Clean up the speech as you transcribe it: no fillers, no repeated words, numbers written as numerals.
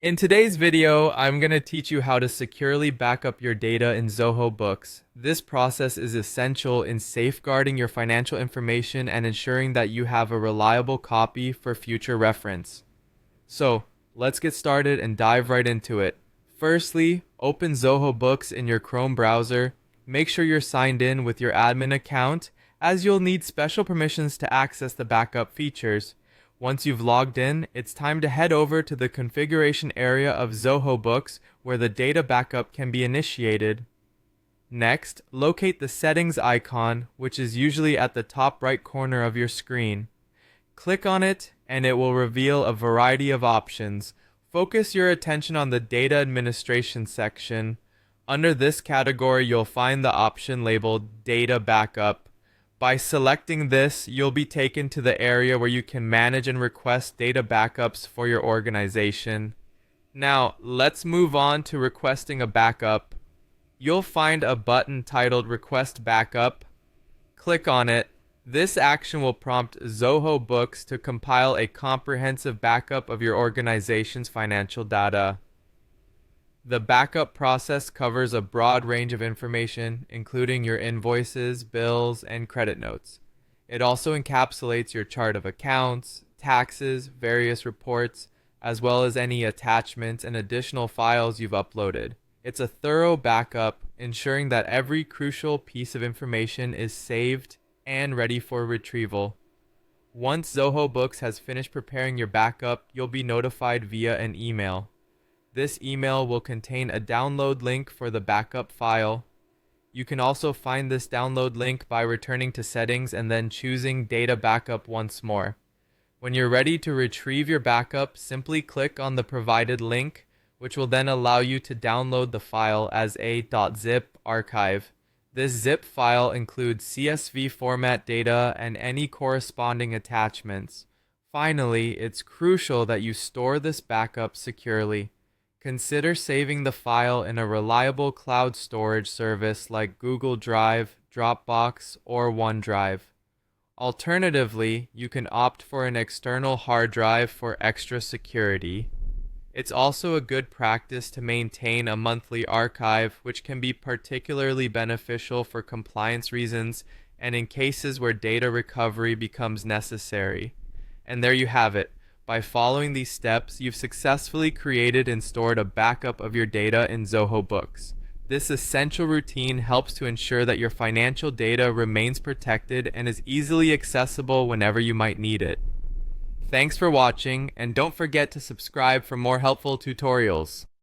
In today's video, I'm going to teach you how to securely back up your data in Zoho Books. This process is essential in safeguarding your financial information and ensuring that you have a reliable copy for future reference. So, let's get started and dive right into it. Firstly, open Zoho Books in your Chrome browser. Make sure you're signed in with your admin account, as you'll need special permissions to access the backup features. Once you've logged in, it's time to head over to the configuration area of Zoho Books where the data backup can be initiated. Next, locate the settings icon, which is usually at the top right corner of your screen. Click on it and it will reveal a variety of options. Focus your attention on the data administration section. Under this category, you'll find the option labeled Data Backup. By selecting this, you'll be taken to the area where you can manage and request data backups for your organization. Now, let's move on to requesting a backup. You'll find a button titled Request Backup. Click on it. This action will prompt Zoho Books to compile a comprehensive backup of your organization's financial data. The backup process covers a broad range of information, including your invoices, bills, and credit notes. It also encapsulates your chart of accounts, taxes, various reports, as well as any attachments and additional files you've uploaded. It's a thorough backup, ensuring that every crucial piece of information is saved and ready for retrieval. Once Zoho Books has finished preparing your backup, you'll be notified via an email. This email will contain a download link for the backup file. You can also find this download link by returning to Settings and then choosing Data Backup once more. When you're ready to retrieve your backup, simply click on the provided link, which will then allow you to download the file as a .zip archive. This zip file includes CSV format data and any corresponding attachments. Finally, it's crucial that you store this backup securely. Consider saving the file in a reliable cloud storage service like Google Drive, Dropbox, or OneDrive. Alternatively, you can opt for an external hard drive for extra security. It's also a good practice to maintain a monthly archive, which can be particularly beneficial for compliance reasons and in cases where data recovery becomes necessary. And there you have it. By following these steps, you've successfully created and stored a backup of your data in Zoho Books. This essential routine helps to ensure that your financial data remains protected and is easily accessible whenever you might need it. Thanks for watching, and don't forget to subscribe for more helpful tutorials.